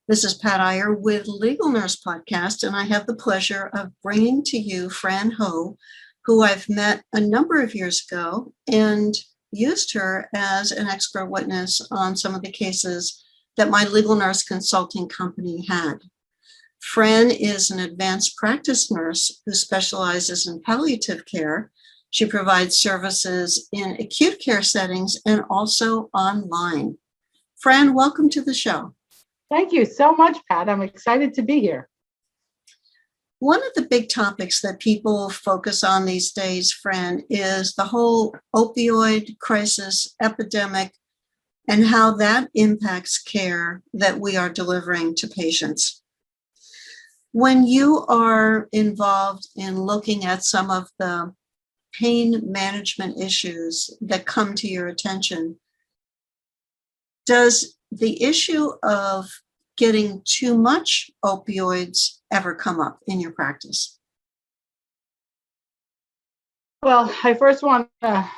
This is Pat Iyer with Legal Nurse Podcast, and I have the pleasure of bringing to you Fran Hoh, who I've met a number of years ago and used her as an expert witness on some of the cases that my legal nurse consulting company had. Fran is an advanced practice nurse who specializes in palliative care. She provides services in acute care settings and also online. Fran, welcome to the show. Thank you so much, Pat. I'm excited to be here. One of the big topics that people focus on these days, Fran, is the whole opioid crisis, epidemic, and how that impacts care that we are delivering to patients. When you are involved in looking at some of the pain management issues that come to your attention, does the issue of getting too much opioids ever come up in your practice? Well, I first want to,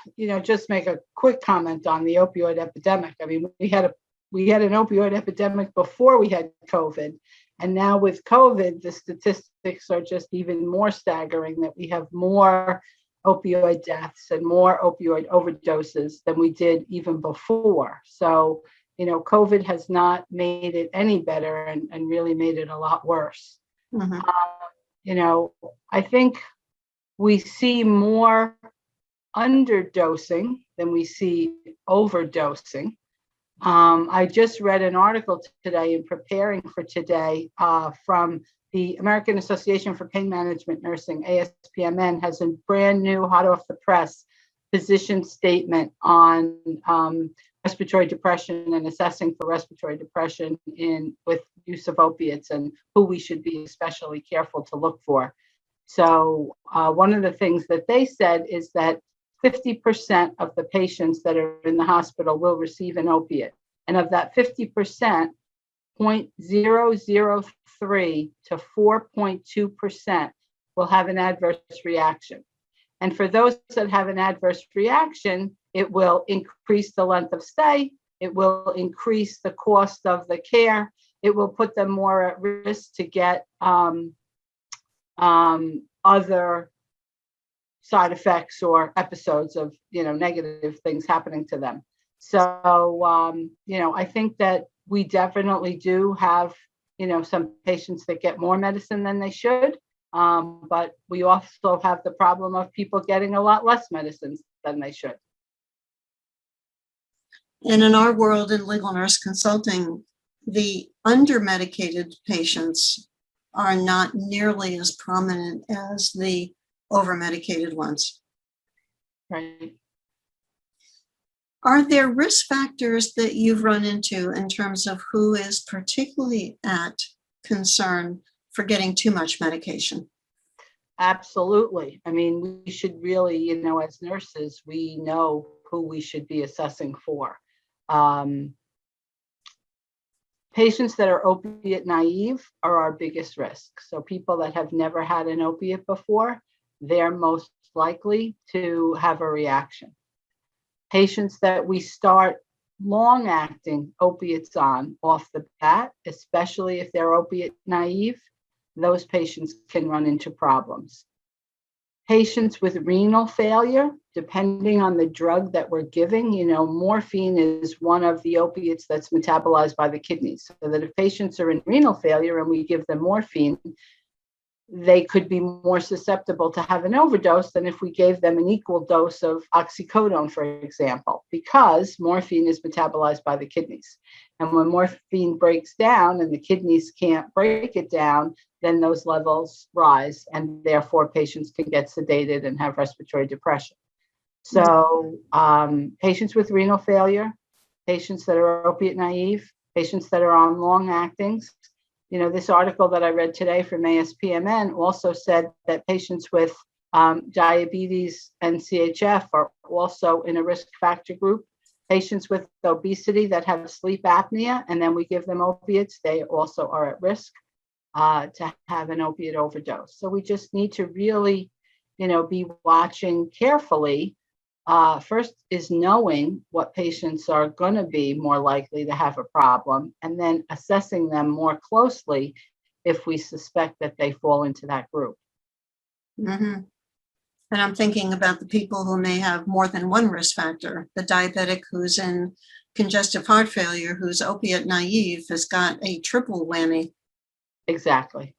just make a quick comment on the opioid epidemic. I mean, we had an opioid epidemic before we had COVID, and now with COVID, the statistics are just even more staggering. That we have more opioid deaths and more opioid overdoses than we did even before. So, COVID has not made it any better and really made it a lot worse. Mm-hmm. I think we see more underdosing than we see overdosing. I just read an article today in preparing for today from the American Association for Pain Management Nursing, ASPMN, has a brand new, hot off the press position statement on respiratory depression and assessing for respiratory depression with use of opiates and who we should be especially careful to look for. So one of the things that they said is that 50% of the patients that are in the hospital will receive an opiate. And of that 50%, 0.003 to 4.2% will have an adverse reaction. And for those that have an adverse reaction, it will increase the length of stay. It will increase the cost of the care. It will put them more at risk to get other side effects or episodes of, negative things happening to them. So, I think that we definitely do have, some patients that get more medicine than they should. But we also have the problem of people getting a lot less medicines than they should. And in our world in legal nurse consulting, the under-medicated patients are not nearly as prominent as the over-medicated ones. Right. Are there risk factors that you've run into in terms of who is particularly at concern for getting too much medication? Absolutely. I mean, we should really, as nurses, we know who we should be assessing for. Patients that are opiate naive are our biggest risk. So people that have never had an opiate before, they're most likely to have a reaction. Patients that we start long-acting opiates on off the bat, especially if they're opiate naive, those patients can run into problems. Patients with renal failure, depending on the drug that we're giving, morphine is one of the opiates that's metabolized by the kidneys. So that if patients are in renal failure and we give them morphine, they could be more susceptible to have an overdose than if we gave them an equal dose of oxycodone, for example, because morphine is metabolized by the kidneys. And when morphine breaks down and the kidneys can't break it down, then those levels rise, and therefore patients can get sedated and have respiratory depression. So patients with renal failure, patients that are opiate naive, patients that are on long actings. This article that I read today from ASPMN also said that patients with diabetes and CHF are also in a risk factor group. Patients with obesity that have sleep apnea, and then we give them opiates, they also are at risk to have an opiate overdose. So we just need to really, be watching carefully First is knowing what patients are going to be more likely to have a problem, and then assessing them more closely if we suspect that they fall into that group. Mm-hmm. And I'm thinking about the people who may have more than one risk factor. The diabetic who's in congestive heart failure, who's opiate naive, has got a triple whammy. Exactly.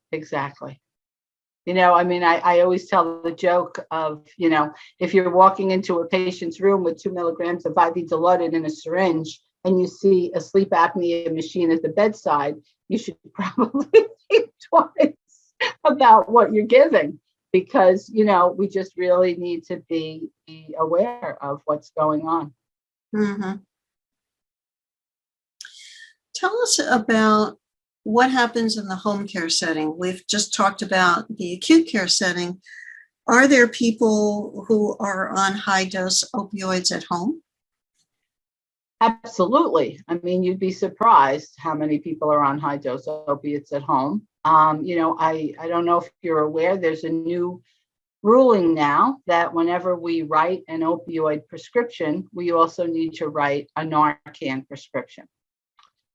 I always tell the joke of, if you're walking into a patient's room with 2 milligrams of IV Dilaudid in a syringe and you see a sleep apnea machine at the bedside, you should probably think twice about what you're giving, because, we just really need to be aware of what's going on. Mm-hmm. Tell us about what happens in the home care setting. We've just talked about the acute care setting. Are there people who are on high dose opioids at home? Absolutely. I mean, you'd be surprised how many people are on high dose opiates at home. I don't know if you're aware, there's a new ruling now that whenever we write an opioid prescription, we also need to write a Narcan prescription.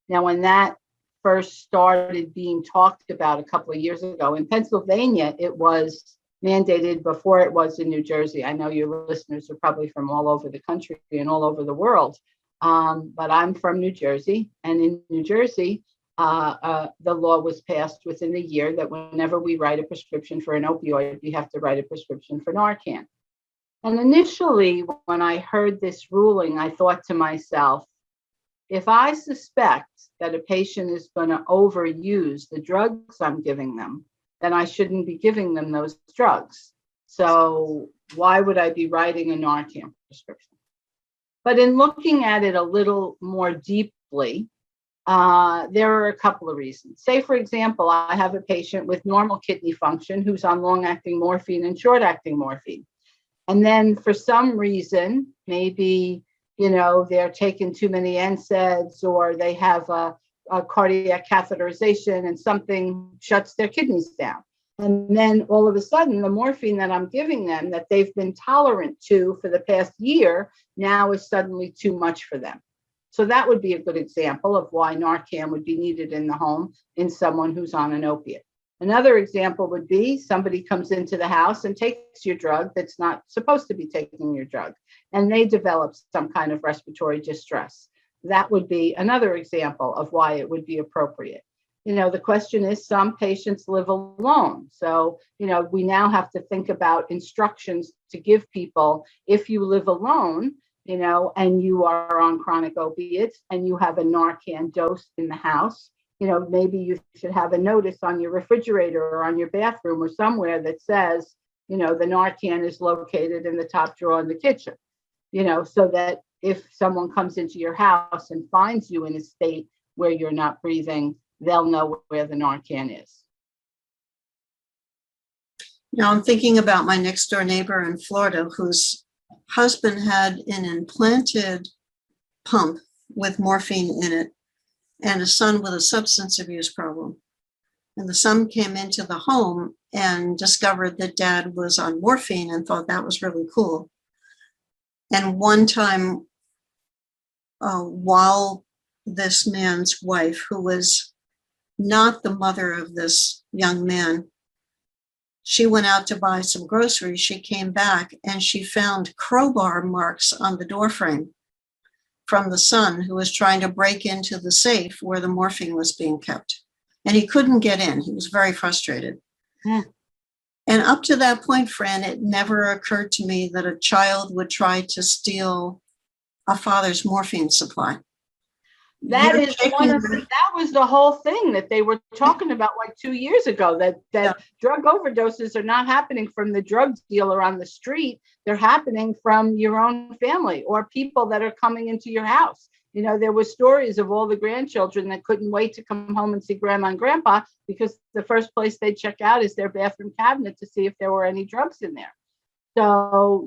Now, when that first started being talked about a couple of years ago in Pennsylvania, it was mandated before it was in New Jersey. I know your listeners are probably from all over the country and all over the world, but I'm from New Jersey, and in New Jersey, the law was passed within a year that whenever we write a prescription for an opioid, we have to write a prescription for Narcan. And initially, when I heard this ruling, I thought to myself, if I suspect that a patient is going to overuse the drugs I'm giving them, then I shouldn't be giving them those drugs. So why would I be writing a Narcan prescription? But in looking at it a little more deeply, there are a couple of reasons. Say, for example, I have a patient with normal kidney function who's on long-acting morphine and short-acting morphine. And then for some reason, maybe, they're taking too many NSAIDs, or they have a cardiac catheterization and something shuts their kidneys down. And then all of a sudden, the morphine that I'm giving them that they've been tolerant to for the past year now is suddenly too much for them. So that would be a good example of why Narcan would be needed in the home in someone who's on an opiate. Another example would be somebody comes into the house and takes your drug that's not supposed to be taking your drug, and they develop some kind of respiratory distress. That would be another example of why it would be appropriate. The question is, some patients live alone. So, we now have to think about instructions to give people if you live alone, and you are on chronic opiates and you have a Narcan dose in the house. Maybe you should have a notice on your refrigerator or on your bathroom or somewhere that says, the Narcan is located in the top drawer in the kitchen, so that if someone comes into your house and finds you in a state where you're not breathing, they'll know where the Narcan is. Now I'm thinking about my next door neighbor in Florida whose husband had an implanted pump with morphine in it, and a son with a substance abuse problem. And the son came into the home and discovered that dad was on morphine and thought that was really cool. And one time, while this man's wife, who was not the mother of this young man, she went out to buy some groceries, she came back and she found crowbar marks on the doorframe from the son, who was trying to break into the safe where the morphine was being kept. And he couldn't get in. He was very frustrated. Yeah. And up to that point, Fran, it never occurred to me that a child would try to steal a father's morphine supply. That was the whole thing that they were talking about like 2 years ago, that drug overdoses are not happening from the drug dealer on the street. They're happening from your own family or people that are coming into your house. There were stories of all the grandchildren that couldn't wait to come home and see grandma and grandpa because the first place they'd check out is their bathroom cabinet to see if there were any drugs in there. So,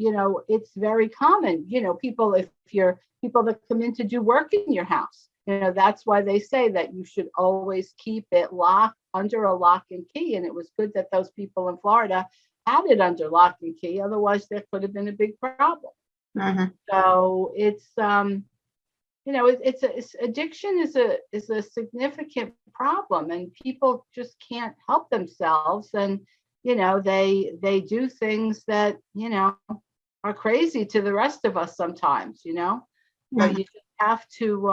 it's very common, people that come in to do work in your house. That's why they say that you should always keep it locked under a lock and key. And it was good that those people in Florida had it under lock and key. Otherwise, there could have been a big problem. Mhm. So it's it's addiction is a significant problem, and people just can't help themselves, and they do things that are crazy to the rest of us sometimes, but Mhm. you just have to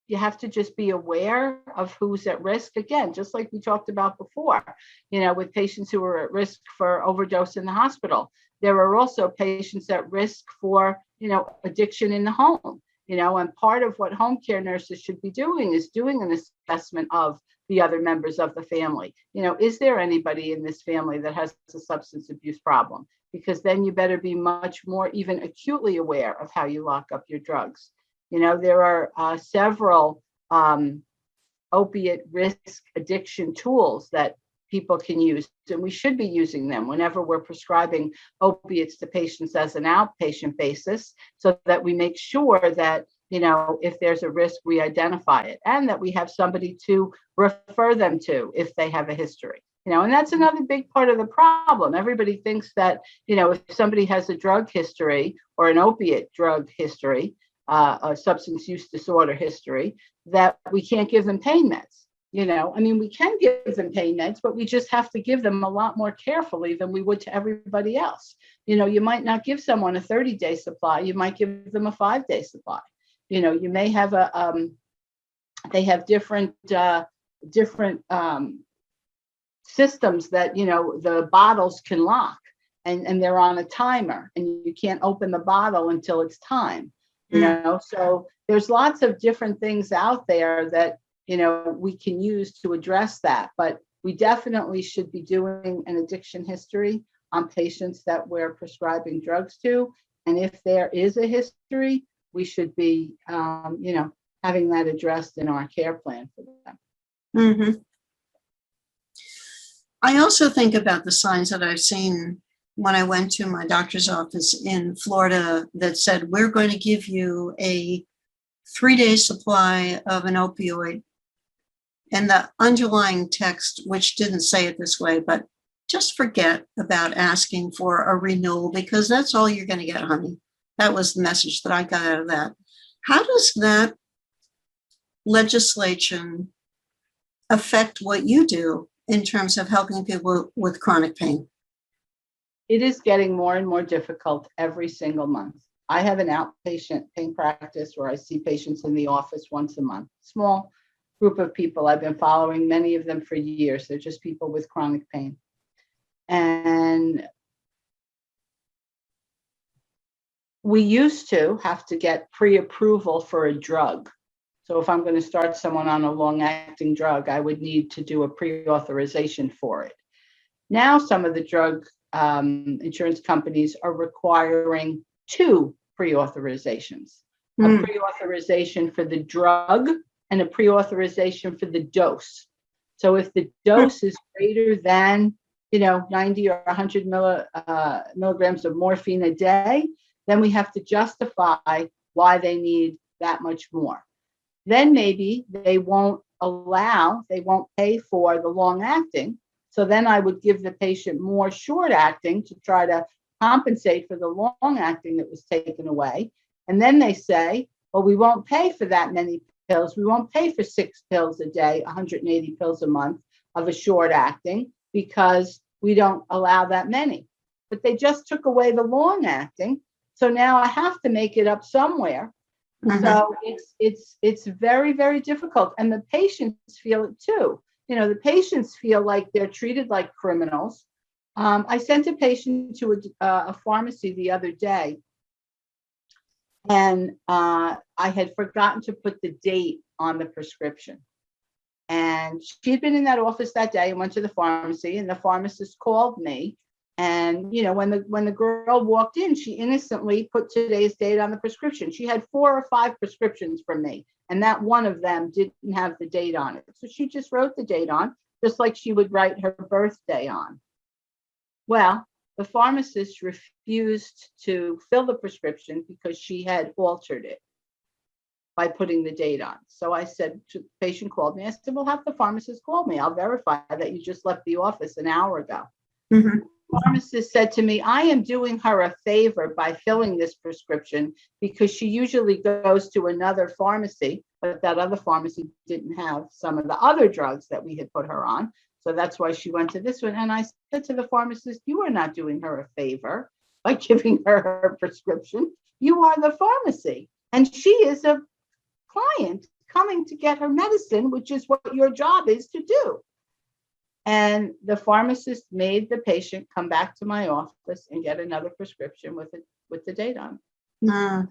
you have to just be aware of who's at risk, again, just like we talked about before, with patients who are at risk for overdose in the hospital. There are also patients at risk for addiction in the home, and part of what home care nurses should be doing is doing an assessment of the other members of the family. Is there anybody in this family that has a substance abuse problem? Because then you better be much more even acutely aware of how you lock up your drugs. There are several opiate risk addiction tools that people can use, and we should be using them whenever we're prescribing opiates to patients as an outpatient basis, so that we make sure that if there's a risk, we identify it, and that we have somebody to refer them to if they have a history. And that's another big part of the problem. Everybody thinks that if somebody has a drug history or an opiate drug history, a substance use disorder history, that we can't give them pain meds. We can give them pain meds, but we just have to give them a lot more carefully than we would to everybody else. You might not give someone a 30-day supply. You might give them a 5-day supply. You may have they have different systems that, the bottles can lock, and they're on a timer, and you can't open the bottle until it's time. So there's lots of different things out there that we can use to address that, but we definitely should be doing an addiction history on patients that we're prescribing drugs to, and if there is a history, we should be having that addressed in our care plan for them. Mhm. I also think about the signs that I've seen when I went to my doctor's office in Florida that said, we're going to give you a 3-day supply of an opioid. And the underlying text, which didn't say it this way, but just forget about asking for a renewal, because that's all you're going to get, honey. That was the message that I got out of that. How does that legislation affect what you do in terms of helping people with chronic pain? It is getting more and more difficult every single month. I have an outpatient pain practice where I see patients in the office once a month. Small group of people. I've been following many of them for years. They're just people with chronic pain. And we used to have to get pre-approval for a drug. So if I'm going to start someone on a long-acting drug, I would need to do a pre-authorization for it. Now, some of the drug insurance companies are requiring 2 pre-authorizations, a pre-authorization for the drug and a pre-authorization for the dose. So if the dose is greater than 90 or 100 milligrams of morphine a day, then we have to justify why they need that much more. Then maybe they won't pay for the long acting. So then I would give the patient more short acting to try to compensate for the long acting that was taken away. And then they say, well, we won't pay for that many pills. We won't pay for 6 pills a day, 180 pills a month of a short acting, because we don't allow that many. But they just took away the long acting. So now I have to make it up somewhere. Mm-hmm. So it's very, very difficult. And the patients feel it too. The patients feel like they're treated like criminals. I sent a patient to a pharmacy the other day, and I had forgotten to put the date on the prescription. And she had been in that office that day and went to the pharmacy, and the pharmacist called me. And when the girl walked in, she innocently put today's date on the prescription. She had 4 or 5 prescriptions from me, and that one of them didn't have the date on it. So she just wrote the date on, just like she would write her birthday on. Well, the pharmacist refused to fill the prescription because she had altered it by putting the date on. So I said, the patient called me. I said, well, have the pharmacist call me. I'll verify that you just left the office an hour ago. Mm-hmm. pharmacist said to me, I am doing her a favor by filling this prescription because she usually goes to another pharmacy, but that other pharmacy didn't have some of the other drugs that we had put her on. So that's why she went to this one. And I said to the pharmacist, you are not doing her a favor by giving her her prescription. You are the pharmacy. And she is a client coming to get her medicine, which is what your job is to do. And the pharmacist made the patient come back to my office and get another prescription with the date on. Mm.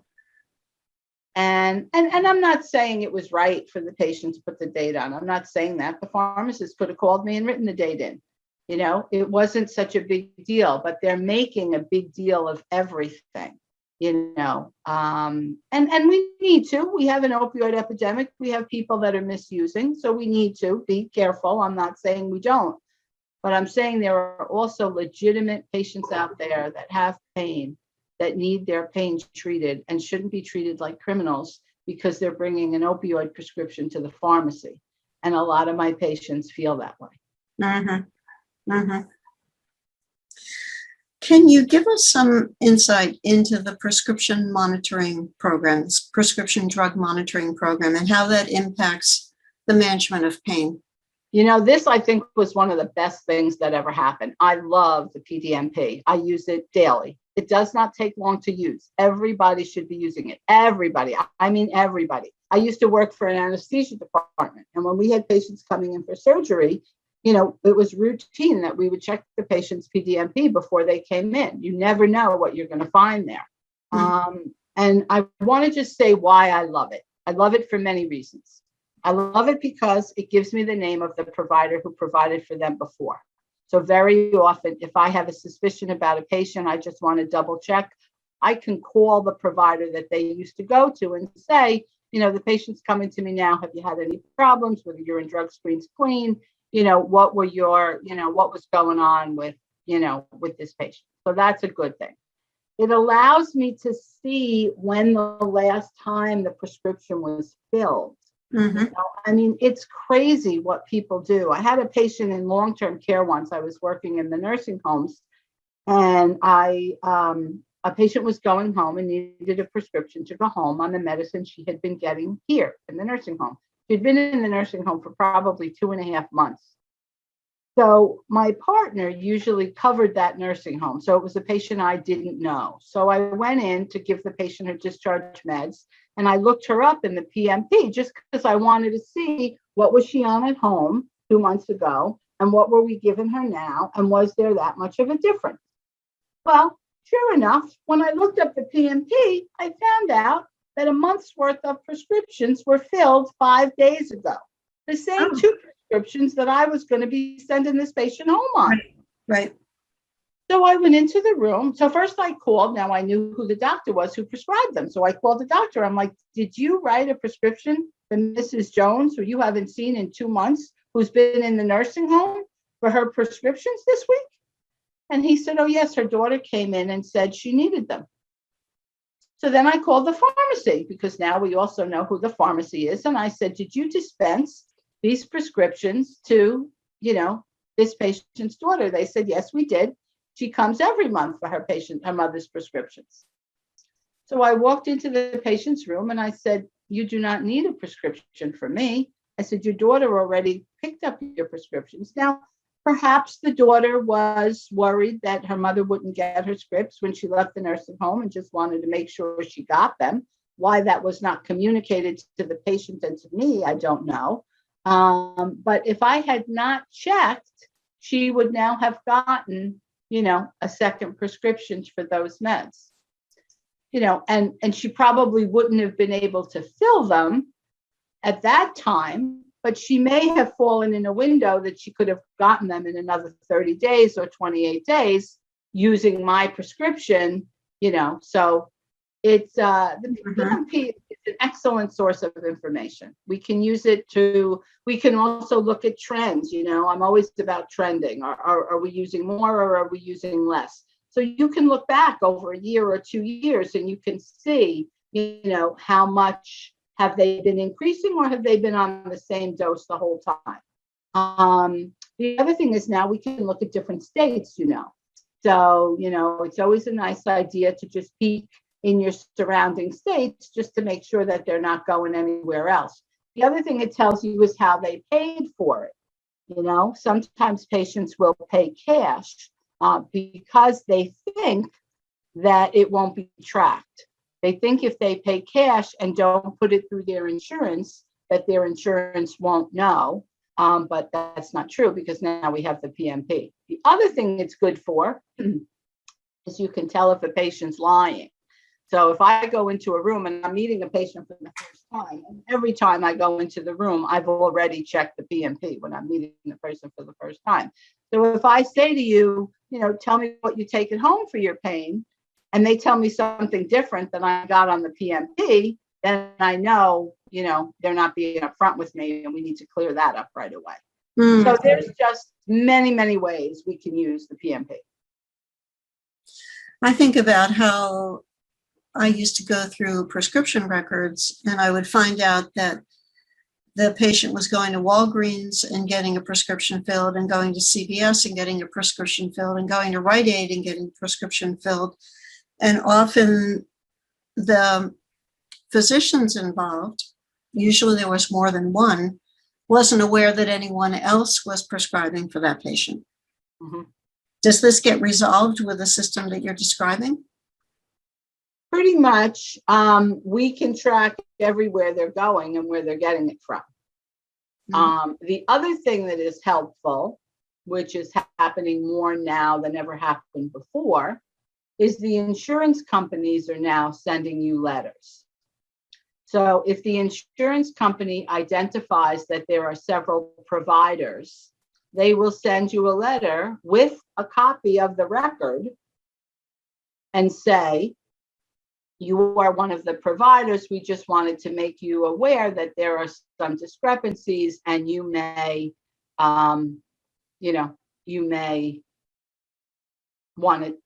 And I'm not saying it was right for the patient to put the date on. I'm not saying that. The pharmacist could have called me and written the date in. You know, it wasn't such a big deal, but they're making a big deal of everything, you know. And we need to. We have an opioid epidemic. We have people that are misusing, so we need to be careful. I'm not saying we don't, but I'm saying there are also legitimate patients out there that have pain, that need their pain treated and shouldn't be treated like criminals because they're bringing an opioid prescription to the pharmacy. And a lot of my patients feel that way. Mm-hmm. Mm-hmm. Can you give us some insight into the prescription monitoring programs, prescription drug monitoring program, and how that impacts the management of pain? You know, this I think was one of the best things that ever happened. I love the PDMP. I use it daily. It does not take long to use. Everybody should be using it. Everybody. I mean, everybody. I used to work for an anesthesia department. And when we had patients coming in for surgery, you know, it was routine that we would check the patient's PDMP before they came in. You never know what you're going to find there. Mm-hmm. And I want to just say why I love it. I love it for many reasons. I love it because it gives me the name of the provider who provided for them before. So very often, if I have a suspicion about a patient, I just want to double check. I can call the provider that they used to go to and say, you know, the patient's coming to me now. Have you had any problems with urine drug screens clean? You know, what were your, you know, what was going on with, you know, with this patient? So that's a good thing. It allows me to see when the last time the prescription was filled. Mm-hmm. You know, I mean, it's crazy what people do. I had a patient in long-term care once. I was working in the nursing homes, and a patient was going home and needed a prescription to go home on the medicine she had been getting here in the nursing home. She'd been in the nursing home for probably 2.5 months. So my partner usually covered that nursing home. So it was a patient I didn't know. So I went in to give the patient her discharge meds, and I looked her up in the PMP just because I wanted to see what was she on at home 2 months ago and what were we giving her now, and was there that much of a difference? Well, sure enough, when I looked up the PMP, I found out that a month's worth of prescriptions were filled 5 days ago. The same two prescriptions that I was going to be sending this patient home on. Right. So I went into the room. So first I called. Now I knew who the doctor was who prescribed them. So I called the doctor. I'm like, did you write a prescription for Mrs. Jones, who you haven't seen in 2 months, who's been in the nursing home for her prescriptions this week? And he said, oh, yes, her daughter came in and said she needed them. So then I called the pharmacy, because now we also know who the pharmacy is. And I said, did you dispense these prescriptions to, you know, this patient's daughter? They said, yes, we did. She comes every month for her mother's prescriptions. So I walked into the patient's room and I said, you do not need a prescription for me. I said, your daughter already picked up your prescriptions. Now, perhaps the daughter was worried that her mother wouldn't get her scripts when she left the nursing home and just wanted to make sure she got them. Why that was not communicated to the patient and to me, I don't know. But if I had not checked, she would now have gotten, you know, a second prescription for those meds. You know, and she probably wouldn't have been able to fill them at that time, but she may have fallen in a window that she could have gotten them in another 30 days or 28 days using my prescription, you know. So it's the PMP is an excellent source of information. We can use it we can also look at trends. You know, I'm always about trending. Are we using more or are we using less? So you can look back over a year or 2 years and you can see, you know, how much have they been increasing or have they been on the same dose the whole time? The other thing is now we can look at different states, you know. So, it's always a nice idea to just peek in your surrounding states just to make sure that they're not going anywhere else. The other thing it tells you is how they paid for it. Sometimes patients will pay cash because they think that it won't be tracked. They think if they pay cash and don't put it through their insurance, that their insurance won't know. But that's not true because now we have the PMP. The other thing it's good for is you can tell if a patient's lying. So if I go into a room and I'm meeting a patient for the first time, and every time I go into the room, I've already checked the PMP when I'm meeting the person for the first time. So if I say to you, tell me what you take at home for your pain, and they tell me something different than I got on the PMP, then I know, they're not being upfront with me and we need to clear that up right away. So there's just many, many ways we can use the PMP. I think about how I used to go through prescription records and I would find out that the patient was going to Walgreens and getting a prescription filled and going to CVS and getting a prescription filled and going to Rite Aid and getting a prescription filled. And often the physicians involved, usually there was more than one, wasn't aware that anyone else was prescribing for that patient. Mm-hmm. Does this get resolved with the system that you're describing? Pretty much, we can track everywhere they're going and where they're getting it from. Mm-hmm. The other thing that is helpful, which is happening more now than ever happened before, is the insurance companies are now sending you letters. So if the insurance company identifies that there are several providers, they will send you a letter with a copy of the record and say, you are one of the providers. We just wanted to make you aware that there are some discrepancies and you may want to,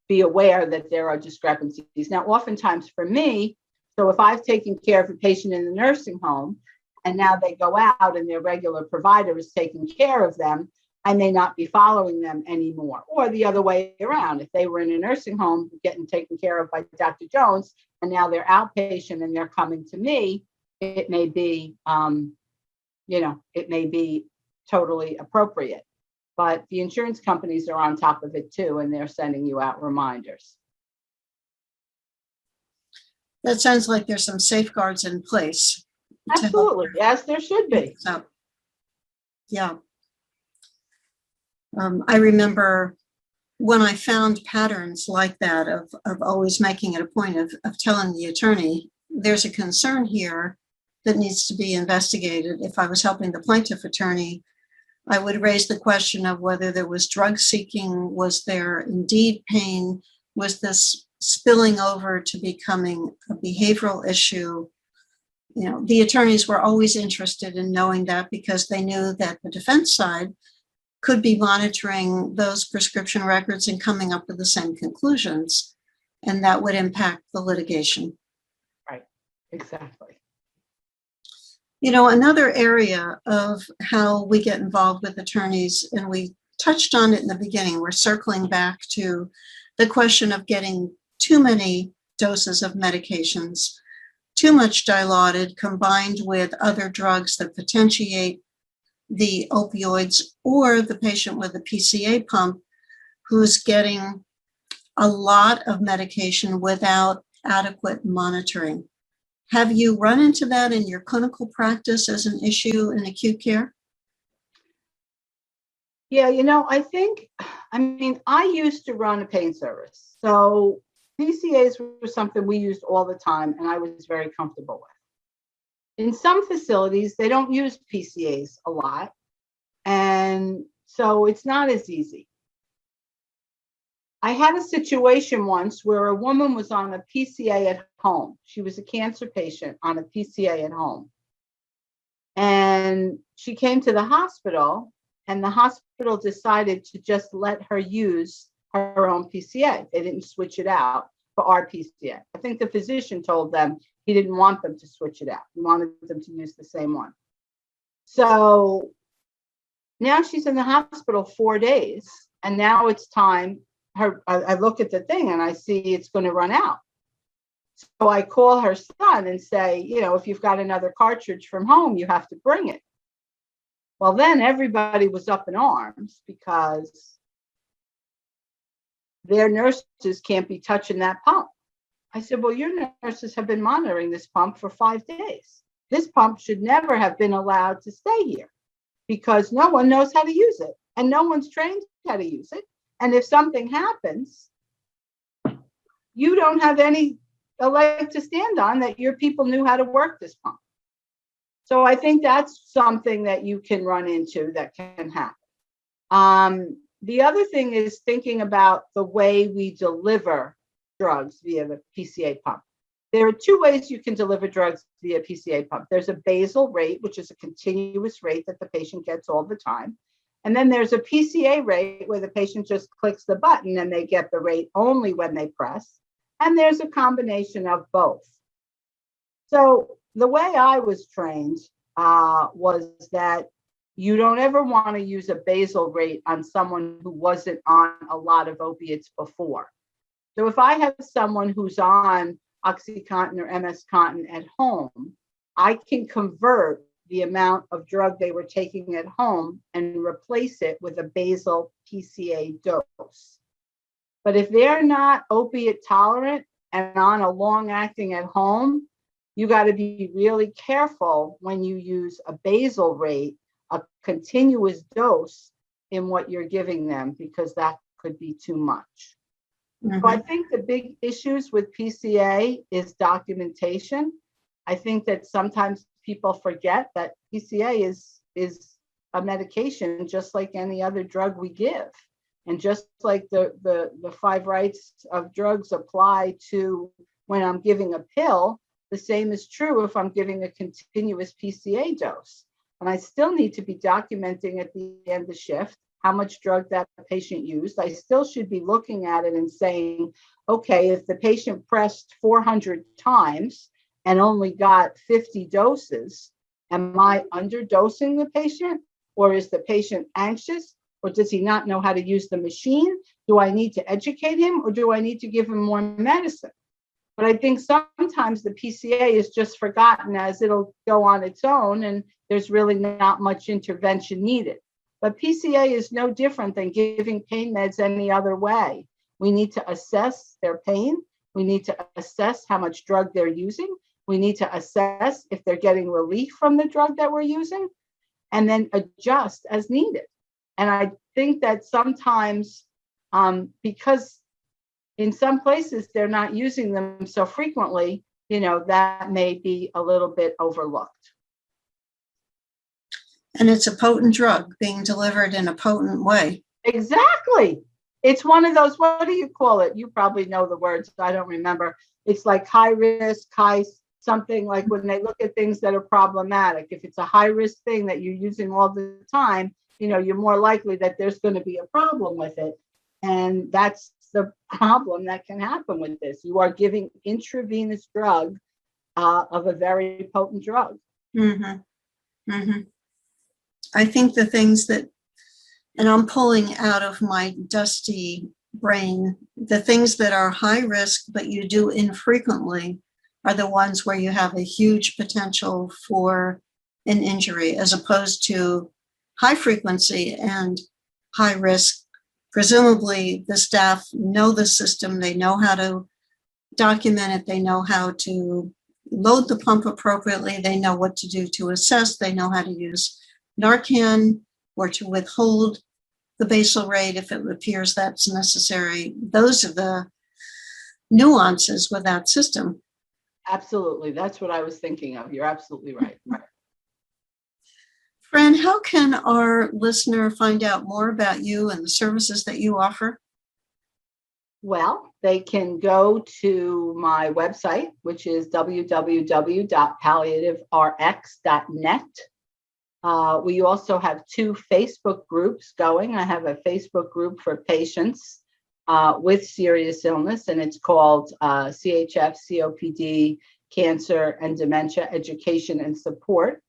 be aware that there are discrepancies. Now, oftentimes for me, so if I've taken care of a patient in the nursing home and now they go out and their regular provider is taking care of them, I may not be following them anymore. Or the other way around, if they were in a nursing home getting taken care of by Dr. Jones and now they're outpatient and they're coming to me, it may be, it may be totally appropriate. But the insurance companies are on top of it too, and they're sending you out reminders. That sounds like there's some safeguards in place. Absolutely, as there should be. So, yeah. I remember when I found patterns like that of always making it a point of telling the attorney, there's a concern here that needs to be investigated. If I was helping the plaintiff attorney, I would raise the question of whether there was drug seeking, was there indeed pain, was this spilling over to becoming a behavioral issue? The attorneys were always interested in knowing that because they knew that the defense side could be monitoring those prescription records and coming up with the same conclusions, and that would impact the litigation. Right, exactly. Another area of how we get involved with attorneys, and we touched on it in the beginning, we're circling back to the question of getting too many doses of medications, too much dilaudid combined with other drugs that potentiate the opioids, or the patient with a PCA pump who's getting a lot of medication without adequate monitoring. Have you run into that in your clinical practice as an issue in acute care? Yeah, I used to run a pain service. So PCAs were something we used all the time and I was very comfortable with. In some facilities, they don't use PCAs a lot. And so it's not as easy. I had a situation once where a woman was on a PCA at home. She was a cancer patient on a PCA at home. And she came to the hospital and the hospital decided to just let her use her own PCA. They didn't switch it out for our PCA. I think the physician told them he didn't want them to switch it out. He wanted them to use the same one. So now she's in the hospital 4 days, and now it's time I look at the thing and I see it's going to run out. So I call her son and say, if you've got another cartridge from home, you have to bring it. Well, then everybody was up in arms because their nurses can't be touching that pump. I said, well, your nurses have been monitoring this pump for 5 days. This pump should never have been allowed to stay here because no one knows how to use it and no one's trained how to use it. And if something happens, you don't have any leg to stand on that your people knew how to work this pump. So I think that's something that you can run into that can happen. The other thing is thinking about the way we deliver drugs via the PCA pump. There are 2 ways you can deliver drugs via PCA pump. There's a basal rate, which is a continuous rate that the patient gets all the time. And then there's a PCA rate where the patient just clicks the button and they get the rate only when they press. And there's a combination of both. So the way I was trained was that you don't ever want to use a basal rate on someone who wasn't on a lot of opiates before. So if I have someone who's on OxyContin or MS-Contin at home, I can convert the amount of drug they were taking at home and replace it with a basal PCA dose. But if they're not opiate tolerant and on a long acting at home, you got to be really careful when you use a basal rate, a continuous dose in what you're giving them, because that could be too much. Mm-hmm. So I think the big issues with PCA is documentation. I think that sometimes people forget that PCA is a medication just like any other drug we give. And just like the 5 rights of drugs apply to when I'm giving a pill, the same is true if I'm giving a continuous PCA dose. And I still need to be documenting at the end of the shift how much drug that patient used. I still should be looking at it and saying, okay, if the patient pressed 400 times and only got 50 doses, am I underdosing the patient? Or is the patient anxious? Or does he not know how to use the machine? Do I need to educate him, or do I need to give him more medicine? But I think sometimes the PCA is just forgotten as it'll go on its own and there's really not much intervention needed. But PCA is no different than giving pain meds any other way. We need to assess their pain. We need to assess how much drug they're using. We need to assess if they're getting relief from the drug that we're using, and then adjust as needed. And I think that sometimes, because in some places they're not using them so frequently, that may be a little bit overlooked. And it's a potent drug being delivered in a potent way. Exactly. It's one of those, what do you call it? You probably know the words, I don't remember. It's like high risk, high something, like when they look at things that are problematic. If it's a high risk thing that you're using all the time, you're more likely that there's going to be a problem with it. And that's the problem that can happen with this. You are giving intravenous drug of a very potent drug. Mm-hmm. Mm-hmm. I think the things that, and I'm pulling out of my dusty brain, the things that are high risk, but you do infrequently, are the ones where you have a huge potential for an injury, as opposed to high frequency and high risk. Presumably the staff know the system, they know how to document it, they know how to load the pump appropriately, they know what to do to assess, they know how to use Narcan or to withhold the basal rate if it appears that's necessary. Those are the nuances with that system. Absolutely. That's what I was thinking of. You're absolutely right. Fran, how can our listener find out more about you and the services that you offer? Well, they can go to my website, which is www.palliativerx.net. We also have 2 Facebook groups going. I have a Facebook group for patients with serious illness, and it's called CHF, COPD, Cancer, and Dementia Education and Support.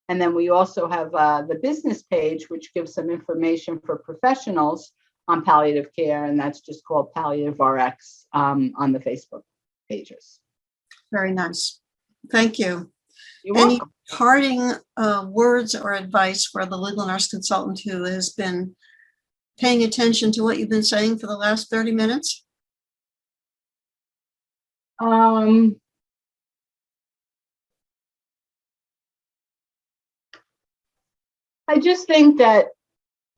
And then we also have the business page, which gives some information for professionals on palliative care, and that's just called Palliative RX on the Facebook pages. Very nice. Thank you. You're Any welcome. parting words or advice for the legal nurse consultant who has been paying attention to what you've been saying for the last 30 minutes? I just think that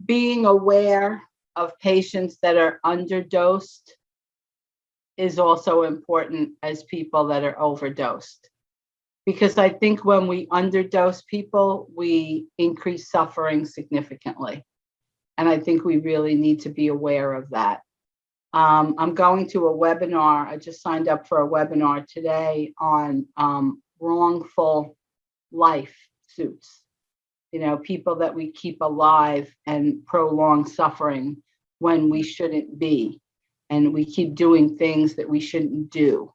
being aware of patients that are underdosed is also important as people that are overdosed. Because I think when we underdose people, we increase suffering significantly. And I think we really need to be aware of that. I'm going to a webinar. I just signed up for a webinar today on wrongful life suits. You know, people that we keep alive and prolong suffering when we shouldn't be. And we keep doing things that we shouldn't do,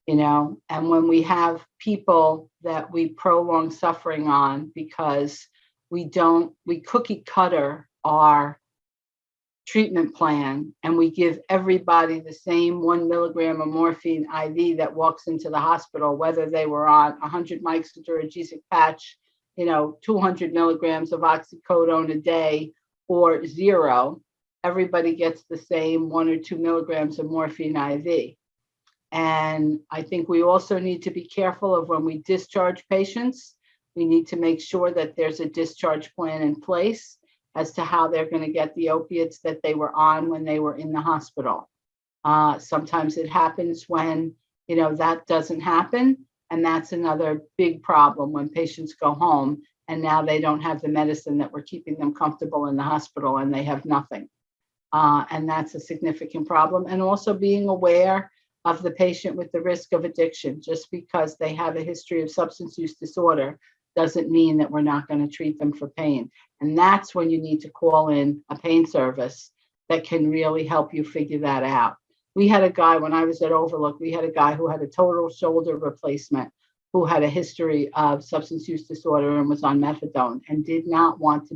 you know. And when we have people that we prolong suffering on because we cookie cutter our treatment plan and we give everybody the same 1 milligram of morphine IV that walks into the hospital, whether they were on 100 mics or a Gesic patch, you know, 200 milligrams of oxycodone a day or 0, everybody gets the same 1 or 2 milligrams of morphine IV. And I think we also need to be careful of when we discharge patients, we need to make sure that there's a discharge plan in place as to how they're going to get the opiates that they were on when they were in the hospital. Sometimes it happens when, you know, that doesn't happen. And that's another big problem when patients go home and now they don't have the medicine that were keeping them comfortable in the hospital and they have nothing. And that's a significant problem. And also being aware of the patient with the risk of addiction. Just because they have a history of substance use disorder doesn't mean that we're not going to treat them for pain. And that's when you need to call in a pain service that can really help you figure that out. We had a guy, when I was at Overlook, we had a guy who had a total shoulder replacement, who had a history of substance use disorder and was on methadone and did not want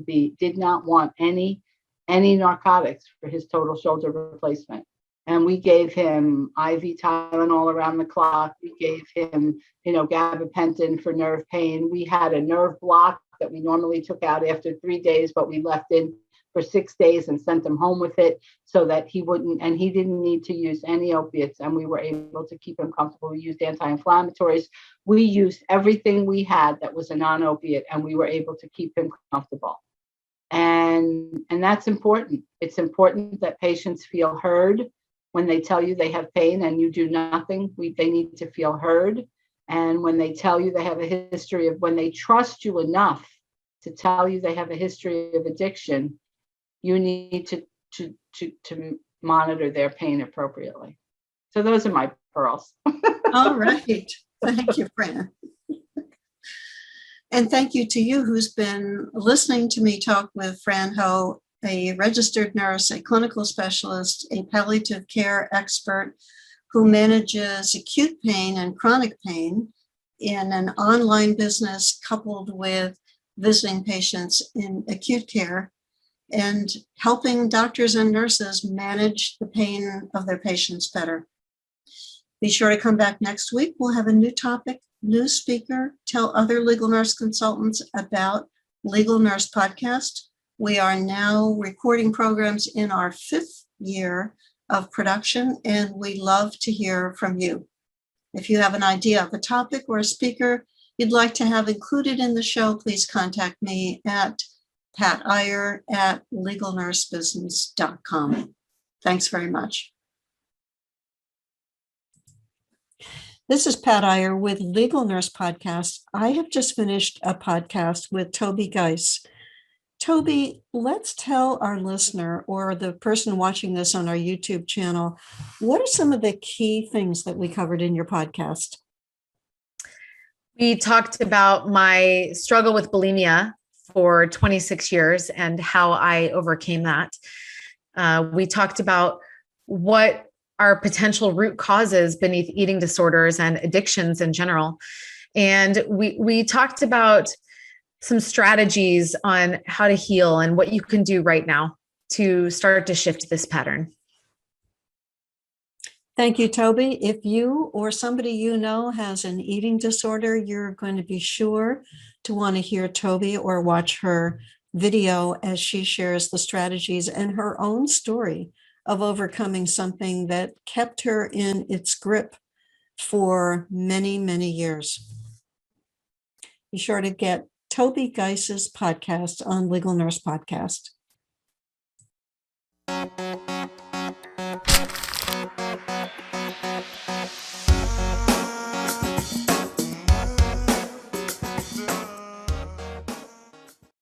any narcotics for his total shoulder replacement. And we gave him IV Tylenol around the clock. We gave him, you know, gabapentin for nerve pain. We had a nerve block that we normally took out after 3 days, but we left in for 6 days and sent him home with it so that he didn't need to use any opiates. And we were able to keep him comfortable. We used anti-inflammatories. We used everything we had that was a non-opiate, and we were able to keep him comfortable. And that's important. It's important that patients feel heard when they tell you they have pain and you do nothing. They need to feel heard. And when they tell you they have a history of, when they trust you enough to tell you they have a history of addiction, you need to monitor their pain appropriately. So those are my pearls. All right. Thank you, Fran. And thank you to you who's been listening to me talk with Fran Hoh, a registered nurse, a clinical specialist, a palliative care expert who manages acute pain and chronic pain in an online business coupled with visiting patients in acute care and helping doctors and nurses manage the pain of their patients better. Be sure to come back next week. We'll have a new topic, new speaker, tell other legal nurse consultants about Legal Nurse Podcast. We are now recording programs in our 5th year of production, and we love to hear from you. If you have an idea of a topic or a speaker you'd like to have included in the show, please contact me at patiyer@legalnursebusiness.com. Thanks very much. This is Pat Iyer with Legal Nurse Podcast. I have just finished a podcast with Toby Geis. Toby, let's tell our listener or the person watching this on our YouTube channel, what are some of the key things that we covered in your podcast? We talked about my struggle with bulimia for 26 years and how I overcame that. We talked about what are potential root causes beneath eating disorders and addictions in general. And we talked about some strategies on how to heal and what you can do right now. to start to shift this pattern. Thank you, Toby. If you or somebody you know has an eating disorder, you're going to be sure to want to hear Toby or watch her video as she shares the strategies and her own story of overcoming something that kept her in its grip for many, many years. Be sure to get Toby Geis's podcast on Legal Nurse Podcast.